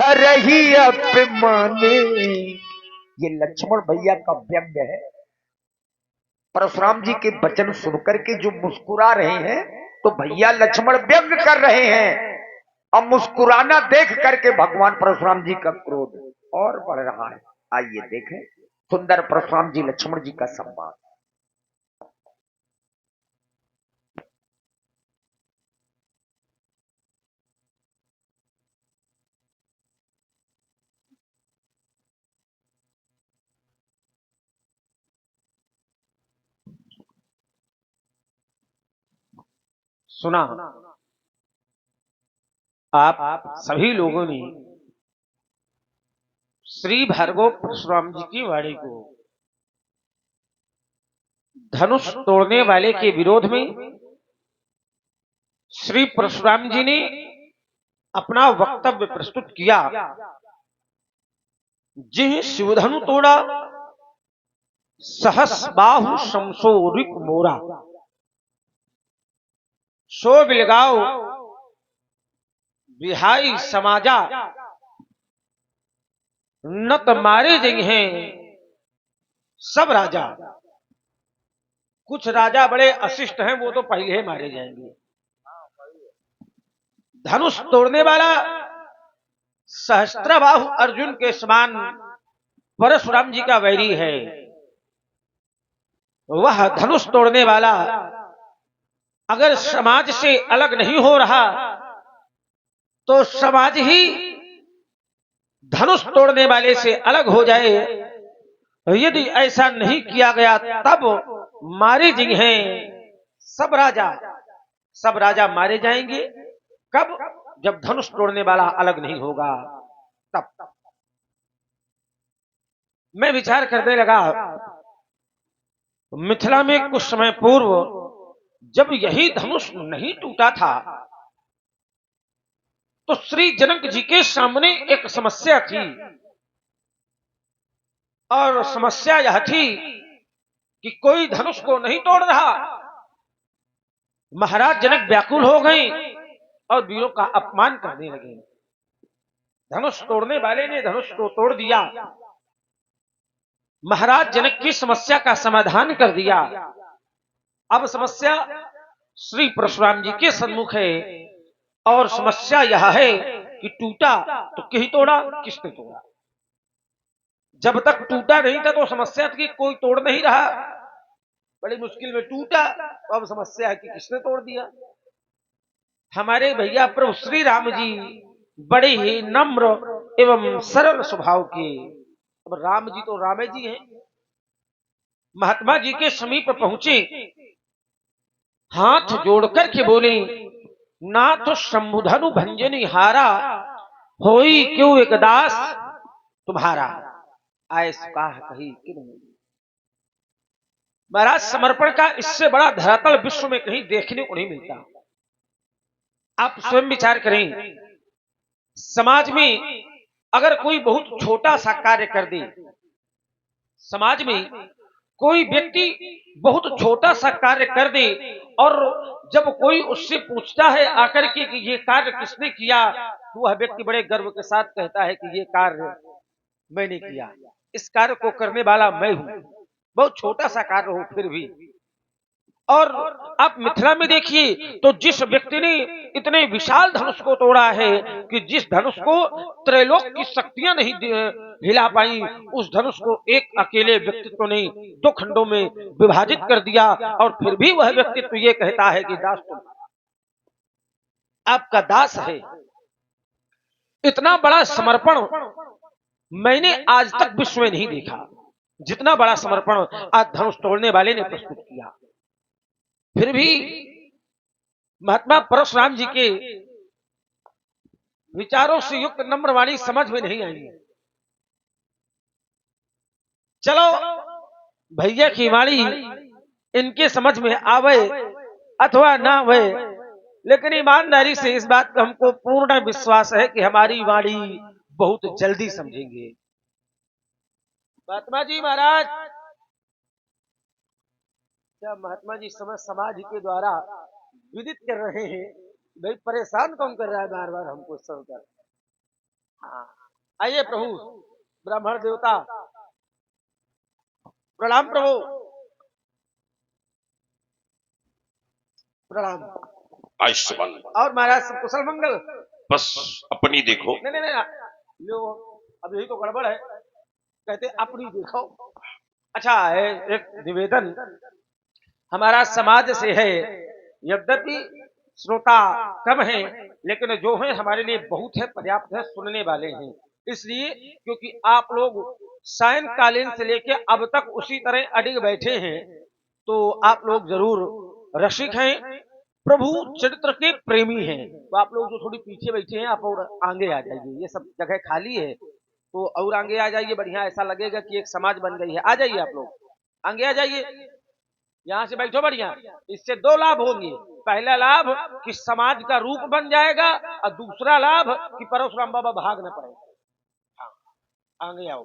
घर ही अपमाने। ये लक्ष्मण भैया का व्यंग्य है। परशुराम जी के वचन सुनकर के जो मुस्कुरा रहे हैं, तो भैया लक्ष्मण व्यंग कर रहे हैं। अब मुस्कुराना देख करके भगवान परशुराम जी का क्रोध और बढ़ रहा है। आइए देखें सुंदर परशुराम जी लक्ष्मण जी का संवाद। सुना आप सभी लोगों ने श्री भार्गव परशुराम जी की वाणी को धनुष तोड़ने वाले के विरोध में श्री परशुराम जी ने अपना वक्तव्य प्रस्तुत किया। जिह शिवधनु तोड़ा सहस बाहु शमसो रिप मोरा, सो बिलगाओ बिहाई समाजा, नत मारे जंग हैं सब राजा। कुछ राजा बड़े अशिष्ट हैं, वो तो पहले ही मारे जाएंगे। धनुष तोड़ने वाला सहस्त्रबाहु अर्जुन के समान परशुराम जी का वैरी है। वह धनुष तोड़ने वाला अगर समाज से अलग नहीं हो रहा तो समाज ही धनुष तोड़ने वाले से अलग हो जाए। यदि ऐसा नहीं किया गया तब मारे जाएंगे सब राजा मारे जाएंगे। कब? जब धनुष तोड़ने वाला अलग नहीं होगा तब। मैं विचार करने लगा, मिथिला में कुछ समय पूर्व जब यही धनुष नहीं टूटा था तो श्री जनक जी के सामने एक समस्या थी। और समस्या यह थी कि कोई धनुष को नहीं तोड़ रहा। महाराज जनक व्याकुल हो गए और वीरों का अपमान करने लगे। धनुष तोड़ने वाले ने धनुष को तोड़ दिया, महाराज जनक की समस्या का समाधान कर दिया। अब समस्या श्री परशुराम जी के सन्मुख है और समस्या यह है कि टूटा तो किही तोड़ा, किसने तोड़ा। जब तक टूटा नहीं था तो समस्या थी कोई तोड़ नहीं रहा, बड़ी मुश्किल में टूटा तो अब समस्या है कि किसने तोड़ दिया। हमारे भैया प्रभु श्री राम जी बड़े ही नम्र एवं सरल स्वभाव के। अब राम जी तो रामे जी हैं। महात्मा जी के समीप पहुंचे, हाथ जोड़कर के बोले, नाथ शंभुधनु भंजनी हारा, होई क्यों एक दास तुम्हारा। आए सुकाह कही किन। महाराज समर्पण का इससे बड़ा धरातल विश्व में कहीं देखने को नहीं मिलता। आप स्वयं विचार करें, समाज में अगर कोई बहुत छोटा सा कार्य कर दे, समाज में कोई व्यक्ति बहुत छोटा सा कार्य कर दे और जब कोई उससे पूछता है आकर के कि ये कार्य किसने किया, तो वह व्यक्ति बड़े गर्व के साथ कहता है कि ये कार्य मैंने किया, इस कार्य को करने वाला मैं हूं। बहुत छोटा सा कार्य हो फिर भी। और आप मिथिला में देखिए तो जिस व्यक्ति ने इतने विशाल धनुष को तोड़ा है कि जिस धनुष को त्रैलोक की शक्तियां नहीं हिला पाई, उस धनुष को एक अकेले व्यक्तित्व ने दो खंडों में विभाजित कर दिया और फिर भी वह व्यक्तित्व ये कहता है कि दास तुम आपका दास है। इतना बड़ा समर्पण मैंने आज तक विश्व में नहीं देखा, जितना बड़ा समर्पण आज धनुष तोड़ने वाले ने प्रस्तुत किया। फिर भी महात्मा परशुराम जी के विचारों से युक्त नम्र वाणी समझ में नहीं आई। चलो भैया की वाणी इनके समझ में आवे अथवा ना आवे, लेकिन ईमानदारी से इस बात का हमको पूर्ण विश्वास है कि हमारी वाणी बहुत जल्दी समझेंगे। महात्मा जी महाराज, क्या महात्मा जी समाज के द्वारा विदित कर रहे हैं, भाई परेशान कौन कर रहा है बार बार हमको सुनकर। हाँ, आइए प्रभु। ब्राह्मण देवता प्रणाम प्रभु, प्रणाम। आयुष्मान। और महाराज सब कुशल मंगल? बस अपनी देखो। नहीं नहीं नहीं, लो अब यही तो गड़बड़ है, कहते अपनी देखो। अच्छा है, एक निवेदन हमारा समाज से है, यद्यपि श्रोता कम है लेकिन जो है हमारे लिए बहुत है, पर्याप्त है, सुनने वाले हैं। इसलिए क्योंकि आप लोग सायंकालीन से लेके अब तक उसी तरह अडिग बैठे हैं, तो आप लोग जरूर रसिक हैं, प्रभु चरित्र के प्रेमी हैं। तो आप लोग जो थोड़ी पीछे बैठे हैं, आप और आगे आ जाइए, ये सब जगह खाली है, तो और आगे आ जाइए, बढ़िया ऐसा लगेगा कि एक समाज बन गई है। आ जाइए आप लोग, आगे आ जाइए, यहाँ से बैठो बढ़िया। इससे दो लाभ होंगे, पहला लाभ कि समाज का रूप बन जाएगा, और दूसरा लाभ कि परशुराम बाबा भाग न पड़े। आगे आओ,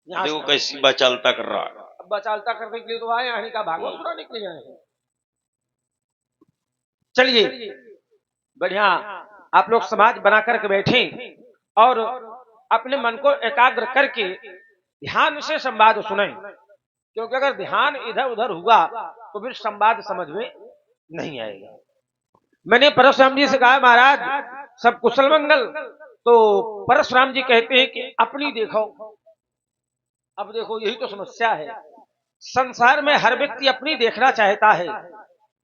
यहाँ देखो कैसी बचालता कर रहा है। बचालता करने के लिए तो आए, यहाँ का भागवत सुनाने के लिए आए हैं। चलिए बढ़िया, आप लोग समाज बना करके बैठे और अपने मन को एकाग्र करके ध्यान से संवाद सुने, क्योंकि अगर ध्यान इधर उधर हुआ तो फिर संवाद समझ में नहीं आएगा। मैंने परशुराम जी से कहा महाराज सब कुशल मंगल, तो परशुराम जी कहते हैं कि अपनी देखो। अब देखो यही तो समस्या है, संसार में हर व्यक्ति अपनी देखना चाहता है,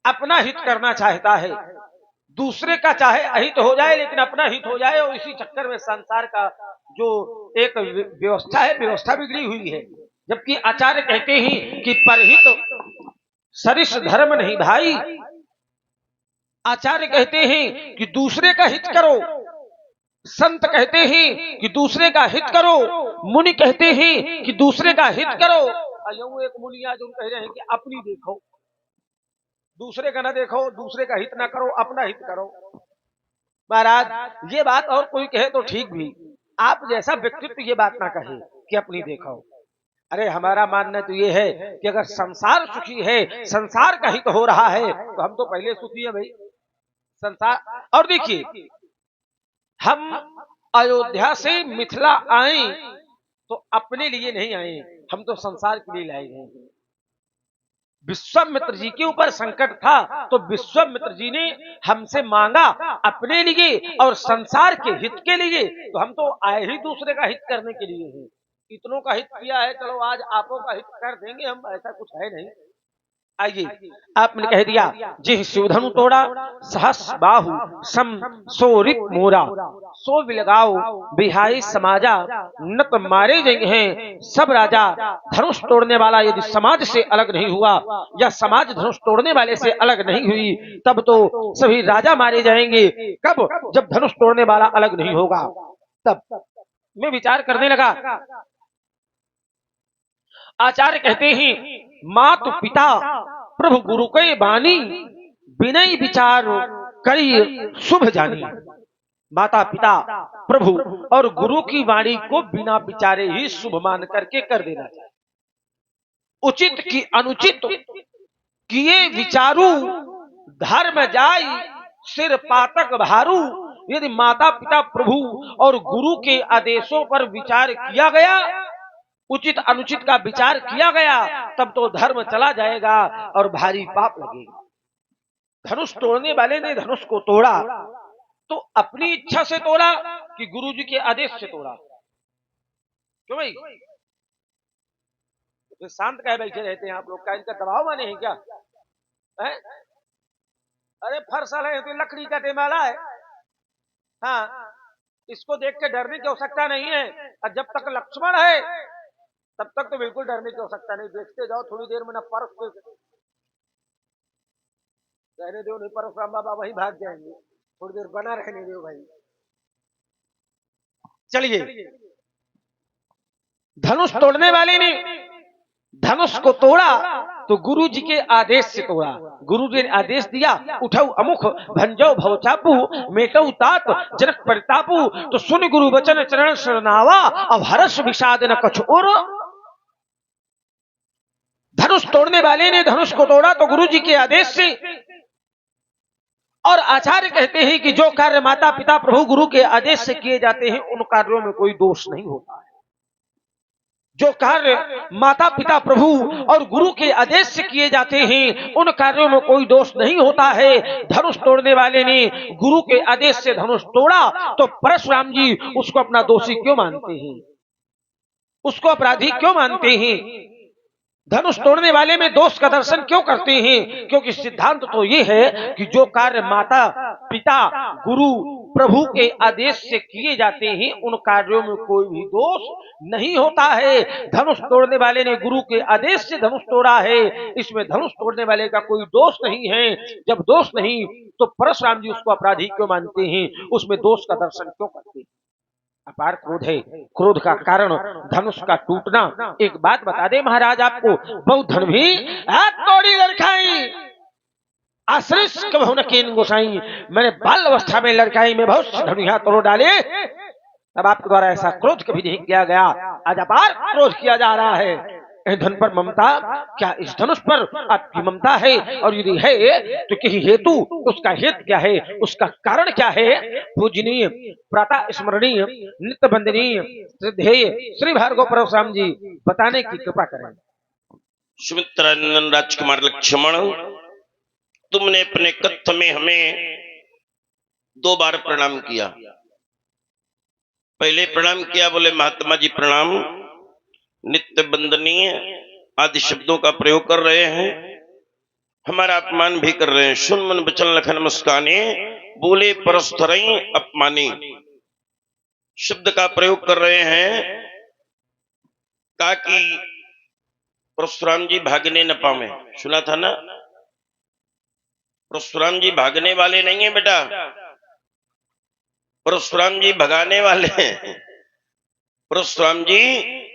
अपना हित करना चाहता है, दूसरे का चाहे अहित हो जाए लेकिन अपना हित हो जाए, और इसी चक्कर में संसार का जो एक व्यवस्था है, व्यवस्था बिगड़ी हुई है। जबकि आचार्य कहते हैं कि परहित सरिस धर्म नहीं भाई। आचार्य कहते हैं कि दूसरे का हित करो, संत कहते हैं कि दूसरे का हित करो, मुनि कहते हैं कि दूसरे का हित करो। यूं एक मुनि आज कह रहे हैं कि अपनी देखो, दूसरे का ना देखो, दूसरे का हित ना करो, अपना हित करो। महाराज ये बात और कोई कहे तो ठीक भी, आप जैसा व्यक्तित्व ये बात ना कहे कि अपनी देखो। अरे हमारा मानना तो ये है कि अगर संसार सुखी है, संसार का हित हो रहा है, तो हम तो पहले सुखी है भाई संसार। और देखिए हम अयोध्या से मिथिला आए तो अपने लिए नहीं आए, हम तो संसार के लिए लाए गए हैं। विश्वामित्र जी के ऊपर संकट था तो विश्वामित्र जी ने हमसे मांगा अपने लिए और संसार के हित के लिए, तो हम तो आए ही दूसरे का हित करने के लिए हैं। इतनों का हित किया है, चलो आज आपों का हित कर देंगे हम, ऐसा कुछ है नहीं। आइए आपने कह दिया जिह शिवधनु तोड़ा सहस बाहु सम सोरित मोरा, सो विलगाओ बिहाई समाजा नत मारे जाएंगे हैं सब राजा। धनुष तोड़ने वाला यदि समाज से अलग नहीं हुआ, या समाज धनुष तोड़ने वाले से अलग नहीं हुई, तब तो सभी राजा मारे जाएंगे। कब? जब धनुष तोड़ने वाला अलग नहीं होगा। तब मैं विचार करने लगा, आचार्य कहते हैं मातु पिता प्रभु गुरु के बानी, विनय विचार करी शुभ जानी। माता पिता प्रभु और गुरु की वाणी को बिना विचारे ही शुभ मान करके कर देना चाहिए। उचित की अनुचित किए विचारू, धर्म जाई सिर पातक भारू। यदि माता पिता प्रभु और गुरु के आदेशों पर विचार किया गया, उचित अनुचित का विचार किया गया, तब तो धर्म चला जाएगा और भारी पाप लगेगा। धनुष तोड़ने वाले ने धनुष को तोड़ा तो अपनी इच्छा से तोड़ा कि गुरु जी के आदेश से तोड़ा? क्यों भाई तो शांत कहे बैठे रहते हैं आप लोग, का इनका दबाव माने हैं क्या है? अरे फरसल है तो लकड़ी का टेमाला है, हाँ इसको देख के डरने की आवश्यकता नहीं है। और जब तक लक्ष्मण है तब तक तो बिल्कुल डरने की आवश्यकता नहीं। देखते जाओ थोड़ी देर में ना परस रहने दो, नहीं परशुराम बाबा वही भाग जाएंगे, थोड़ी देर बना रहने दो भाई। चलिए धनुष तोड़ने वाले ने धनुष को तोड़ा तो गुरु जी के आदेश से तोड़ा। गुरु जी ने आदेश दिया उठो अमुख भंजो भवचापू मेटो तात जनक परितापू। तो सुन गुरु वचन चरण शरणावा, अब हर्ष विषाद न कछु और। धनुष तोड़ने वाले ने धनुष को तोड़ा तो गुरु जी के आदेश से, और आचार्य कहते हैं कि जो कार्य माता पिता प्रभु गुरु के आदेश से किए जाते हैं उन कार्यों में कोई दोष नहीं होता है। जो कार्य माता पिता प्रभु और गुरु के आदेश से किए जाते हैं उन कार्यों में कोई दोष नहीं होता है। धनुष तोड़ने वाले ने गुरु के आदेश से धनुष तोड़ा तो परशुराम जी उसको अपना दोषी क्यों मानते हैं, उसको अपराधी क्यों मानते हैं? धनुष तोड़ने वाले में दोष का दर्शन क्यों करते हैं? क्योंकि सिद्धांत तो ये है कि जो कार्य माता पिता गुरु प्रभु के आदेश से किए जाते हैं उन कार्यों में कोई भी दोष नहीं होता है। धनुष तोड़ने वाले ने गुरु के आदेश से धनुष तोड़ा है, इसमें धनुष तोड़ने वाले का कोई दोष नहीं है। जब दोष नहीं तो परशुराम जी उसको अपराधी क्यों मानते हैं, उसमें दोष का दर्शन क्यों करते हैं? अपार क्रोध है, क्रोध का कारण धनुष का टूटना। एक बात बता दे महाराज आपको, बहुत धन भी हाथ तोड़ी लड़काई आश्रित कबहु न कीन गोसाई, मैंने बाल अवस्था में लड़काई में बहुत धनुहा तोड़ डाले, तब आपके द्वारा ऐसा क्रोध कभी नहीं किया गया। आज अपार क्रोध किया जा रहा है। धन पर ममता, क्या इस धनुष पर आपकी ममता है? और यदि है तो किसी हेतु, उसका हेतु क्या है, उसका कारण क्या है? पूजनीय प्रातः स्मरणीय नित्य बंदनीय श्रद्धेय श्री भार्गव परशुराम जी बताने की कृपा करें। सुमित्रानंद राजकुमार लक्ष्मण, तुमने अपने कथ्य में हमें 2 बार प्रणाम किया। पहले प्रणाम किया, बोले महात्मा जी प्रणाम, नित्य बंदनीय आदि शब्दों का प्रयोग कर रहे हैं, हमारा अपमान भी कर रहे हैं। सुन मन बचन लखन नमस्काने, बोले परस्परई अपमानी शब्द का प्रयोग कर रहे हैं। कहा कि परशुराम जी भागने न पावे, सुना था ना? परशुराम जी भागने वाले नहीं है बेटा, परशुराम जी भगाने वाले हैं। परशुराम जी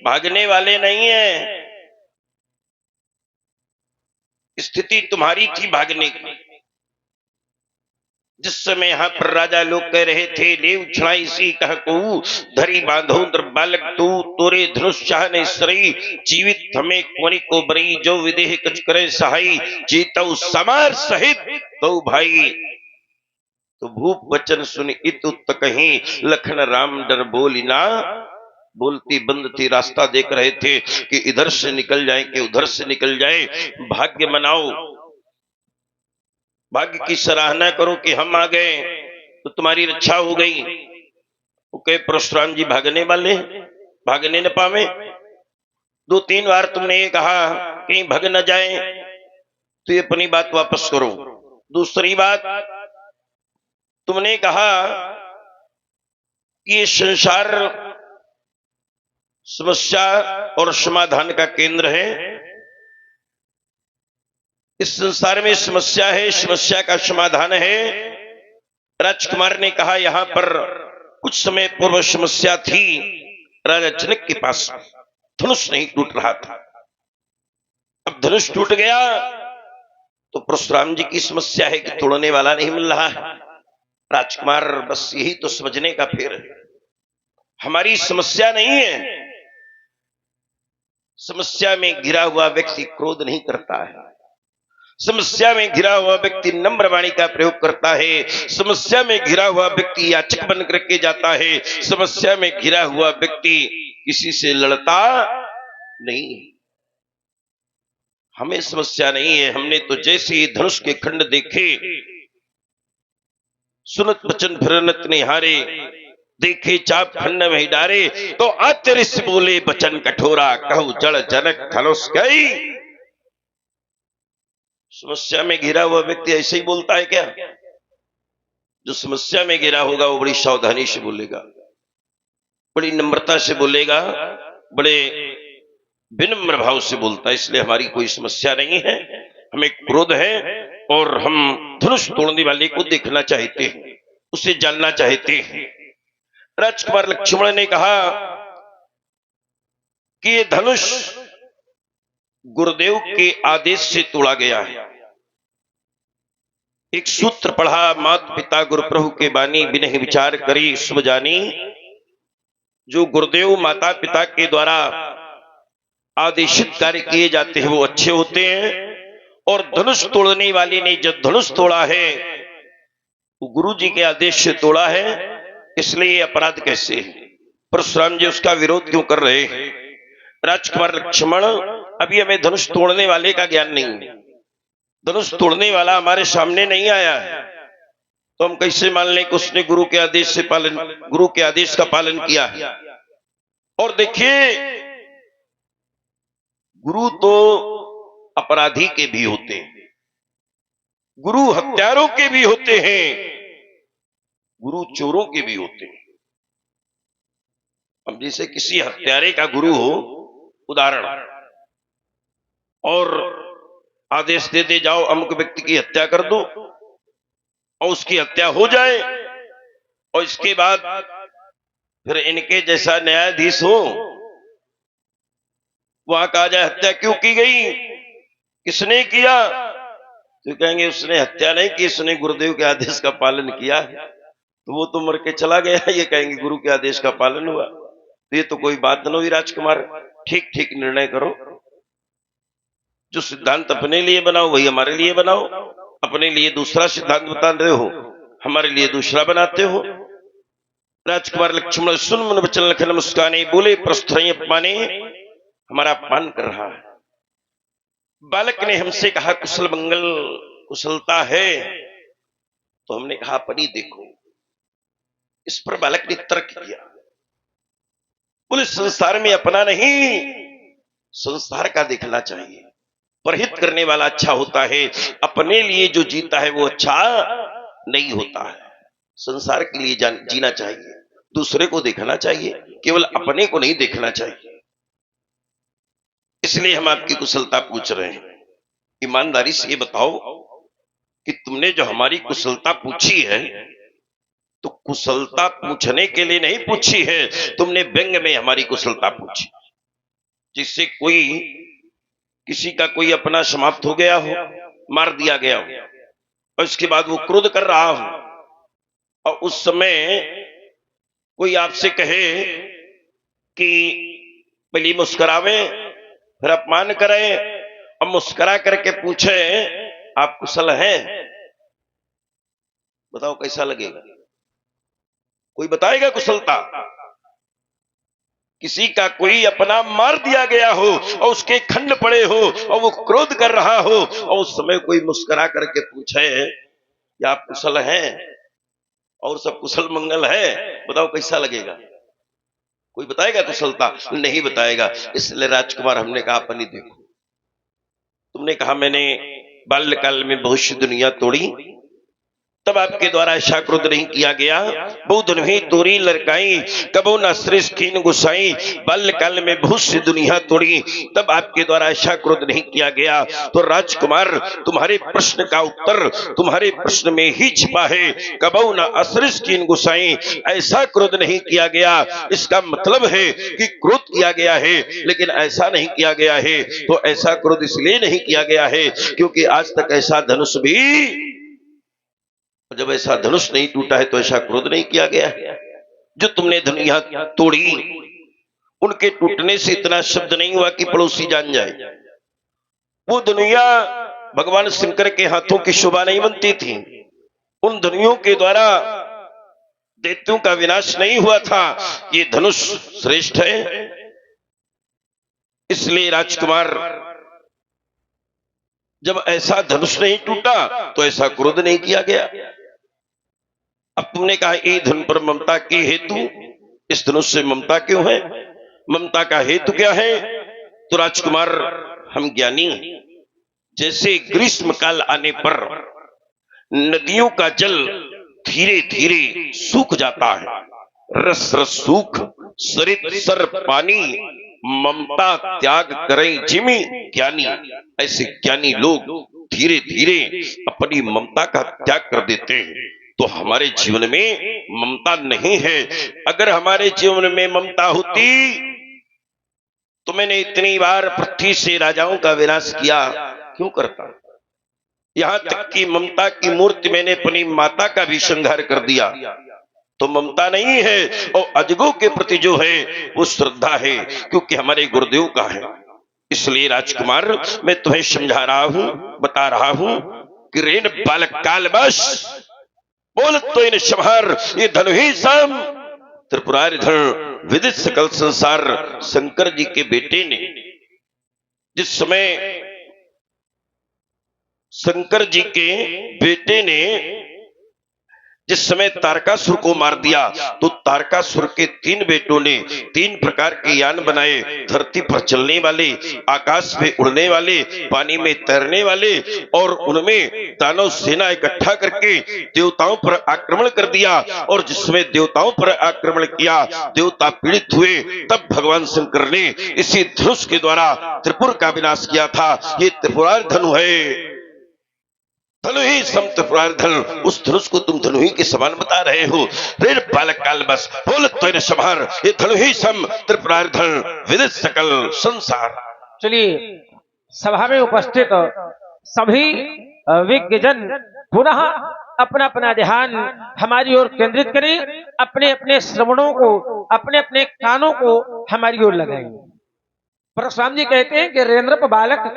भागने वाले नहीं है, स्थिति तुम्हारी थी भागने की। जिस समय यहाँ पर राजा लोग कह रहे थे देव छड़ाई सी कह को धरी बांधो बालक तू तोरे धनुष चाहने सरी, जीवित हमें कुंवरी को बरी जो विदेह कच करे सहाई, जीतऊ समार सहित तो भाई। तो भूप वचन सुन इत उत कहीं, लखन राम डर बोली ना। बोलती बंद थी, रास्ता देख रहे थे कि इधर से निकल जाए कि उधर से निकल जाए। भाग्य मनाओ, भाग्य की सराहना करो कि हम आ गए तो तुम्हारी रक्षा हो गई। वो कहे परशुराम जी भागने वाले, भागने न पावे। 2-3 बार तुमने ये कहा कहीं भाग न जाए, तो ये अपनी बात वापस करो। दूसरी बात तुमने कहा कि ये संसार समस्या और समाधान का केंद्र है। इस संसार में समस्या है, समस्या का समाधान है। राजकुमार ने कहा यहां पर कुछ समय पूर्व समस्या थी, राजा जनक के पास धनुष नहीं टूट रहा था, अब धनुष टूट गया तो परशुराम जी की समस्या है कि तोड़ने वाला नहीं मिल रहा है। राजकुमार बस यही तो समझने का फेर है, हमारी समस्या नहीं है। समस्या में घिरा हुआ व्यक्ति क्रोध नहीं करता है, समस्या में घिरा हुआ व्यक्ति नम्र वाणी का प्रयोग करता है, समस्या में घिरा हुआ व्यक्ति याचक बन करके जाता है, समस्या में घिरा हुआ व्यक्ति किसी से लड़ता नहीं। हमें समस्या नहीं है, हमने तो जैसे ही धनुष के खंड देखे, सुनत बचन फिरनत निहारे, देखे चाप खंड में डारे, तो आश्चर्य से बोले बचन कठोरा, कहू जड़ जनक धनुष गई। समस्या में घिरा हुआ व्यक्ति ऐसे ही बोलता है क्या? जो समस्या में घिरा होगा वो बड़ी सावधानी से बोलेगा, बड़ी नम्रता से बोलेगा, बड़े विनम्र भाव से बोलता है। इसलिए हमारी कोई समस्या नहीं है, हमें क्रोध है और हम धनुष तोड़ने वाले को देखना चाहते हैं, उसे जानना चाहते हैं। राजकुमार लक्ष्मण ने कहा कि ये धनुष गुरुदेव के आदेश से तोड़ा गया है। एक सूत्र पढ़ा, मात पिता गुरु प्रभु के बानी, बिनहि विचार करी शुभ जानी। जो गुरुदेव माता पिता के द्वारा आदेशित कार्य किए जाते हैं वो अच्छे होते हैं। और धनुष तोड़ने वाले ने जब धनुष तोड़ा है वो गुरु जी के आदेश से तोड़ा है, इसलिए ये अपराध कैसे है? परशुराम जी उसका विरोध क्यों कर रहे हैं? राजकुमार लक्ष्मण, अभी हमें धनुष तोड़ने वाले का ज्ञान नहीं है, धनुष तोड़ने वाला हमारे सामने नहीं आया है, तो हम कैसे मान लें कि उसने गुरु के आदेश का पालन किया है? और देखिए, गुरु तो अपराधी के भी होते हैं, गुरु हत्यारों के भी होते हैं, गुरु चोरों के भी होते हैं। अब जैसे किसी हत्यारे का गुरु हो, उदाहरण, और आदेश दे दे जाओ अमुक व्यक्ति की हत्या कर दो, और उसकी हत्या हो जाए, और इसके बाद फिर इनके जैसा न्यायाधीश हो, वहां कहा जाए हत्या क्यों की गई, किसने किया, तो कहेंगे उसने हत्या नहीं की, उसने गुरुदेव के आदेश का पालन किया, तो वो तो मर के चला गया, ये कहेंगे गुरु के आदेश का पालन हुआ। तो ये तो कोई बात न हुई। राजकुमार, ठीक ठीक निर्णय करो, जो सिद्धांत अपने लिए बनाओ वही हमारे लिए बनाओ, अपने लिए दूसरा सिद्धांत बता रहे हो, हमारे लिए दूसरा बनाते हो। राजकुमार लक्ष्मण सुन मन वचन लखन मुस्काने, बोले प्रस्थुरई अपमाने, हमारा अपमान कर रहा है। बालक ने हमसे कहा कुशल मंगल, कुशलता है, तो हमने कहा परी देखो। इस पर बालक ने तर्क किया, बोले संसार में अपना नहीं, संसार का देखना चाहिए, परहित करने वाला अच्छा होता है, अपने लिए जो जीता है वो अच्छा नहीं होता है। संसार के लिए जीना चाहिए, दूसरे को देखना चाहिए, केवल अपने को नहीं देखना चाहिए। इसलिए हम आपकी कुशलता पूछ रहे हैं। ईमानदारी से ये बताओ कि तुमने जो हमारी कुशलता पूछी है, तो कुशलता पूछने के लिए नहीं पूछी है, तुमने व्यंग में हमारी कुशलता पूछी। जिससे किसी का कोई अपना समाप्त हो गया हो, मार दिया गया हो, और इसके बाद वो क्रोध कर रहा हो, और उस समय कोई आपसे कहे कि पहले मुस्कुरावे फिर अपमान करे, अब मुस्कुरा करके पूछे आप कुशल हैं, बताओ कैसा लगेगा? कोई बताएगा कुशलता? किसी का कोई अपना मार दिया गया हो और उसके खंड पड़े हो और वो क्रोध कर रहा हो, और उस समय कोई मुस्कुरा करके पूछे कि आप कुशल हैं और सब कुशल मंगल है, बताओ कैसा लगेगा? कोई बताएगा कुशलता? नहीं बताएगा। इसलिए राजकुमार हमने कहा अपनी देखो, तुमने कहा मैंने बाल्यकाल में बहुत सी दुनिया तोड़ी, तब आपके द्वारा ऐसा क्रोध नहीं किया गया। बहुत नहीं तोड़ी लड़काई, कबो न श्रेष्ठ कीन गुसाई, बाल्यकाल में बहुत सी दुनिया तोड़ी, तब आपके द्वारा ऐसा क्रोध नहीं किया गया। तो राजकुमार, तुम्हारे प्रश्न का उत्तर तुम्हारे प्रश्न में ही छिपा है, कबो न अश्रेष्ठ कीन गुसाई, ऐसा क्रोध नहीं किया गया। इसका मतलब है कि क्रोध किया गया है, लेकिन ऐसा नहीं किया गया है। तो ऐसा क्रोध इसलिए नहीं किया गया है क्योंकि आज तक ऐसा धनुष भी, जब ऐसा धनुष नहीं टूटा है तो ऐसा क्रोध नहीं किया गया है। जो तुमने दुनिया तोड़ी, उनके टूटने से इतना शब्द नहीं हुआ कि पड़ोसी जान जाए। वो दुनिया भगवान शंकर के हाथों की शोभा नहीं बनती थी, उन धनुओं के द्वारा दैत्यों का विनाश नहीं हुआ था। ये धनुष श्रेष्ठ है। इसलिए राजकुमार, जब ऐसा धनुष नहीं टूटा तो ऐसा क्रोध नहीं किया गया। अब तुमने कहा ये धन पर ममता की हेतु, इस धनुष से ममता क्यों है, ममता का हेतु क्या है? तो राजकुमार, हम ज्ञानी, जैसे ग्रीष्म काल आने पर नदियों का जल धीरे धीरे सूख जाता है, रस रस सूख सरित सर पानी, ममता त्याग करें जिमी ज्ञानी। ऐसे ज्ञानी लोग धीरे धीरे अपनी ममता का त्याग कर देते हैं। तो हमारे जीवन में ममता नहीं है। अगर हमारे जीवन में ममता होती तो मैंने इतनी बार पृथ्वी से राजाओं का विनाश किया क्यों करता? यहां तक कि ममता की मूर्ति मैंने अपनी माता का भी संहार कर दिया। तो ममता नहीं है, और अजगों के प्रति जो है वो श्रद्धा है, क्योंकि हमारे गुरुदेव का है। इसलिए राजकुमार, मैं तुम्हें समझा रहा हूं, बता रहा हूं कि रेन बालक काल बस बोल तो इन शमहर ये धनु ही सम त्रिपुरारि धन विदित सकल संसार। शंकर जी के बेटे ने जिस समय शंकर जी के बेटे ने जिस समय तारकासुर को मार दिया तो तारकासुर के 3 बेटों ने 3 प्रकार के यान बनाए, धरती पर चलने वाले, आकाश में उड़ने वाले, पानी में तैरने वाले, और उनमें दानव सेना इकट्ठा करके देवताओं पर आक्रमण कर दिया। और जिस समय देवताओं पर आक्रमण किया, देवता पीड़ित हुए, तब भगवान शंकर ने इसी धनुष के द्वारा त्रिपुर का विनाश किया था। ये त्रिपुरारि धनु है, धनु ही सम त्रिपुरारि धनु। उस धनुष को तुम धनु ही के समान बता रहे हो। रे बालक काल बस बोल तो इन शमहर ये धनु ही सम त्रिपुरारि धनु विदित सकल संसार। चलिए, सभा में उपस्थित सभी विज्ञजन पुनः अपना अपना ध्यान हमारी ओर केंद्रित करें, अपने अपने श्रवणों को, अपने अपने कानों को हमारी ओर लगाएं। परशुराम जी कहते हैं कि रेंद्रप बालक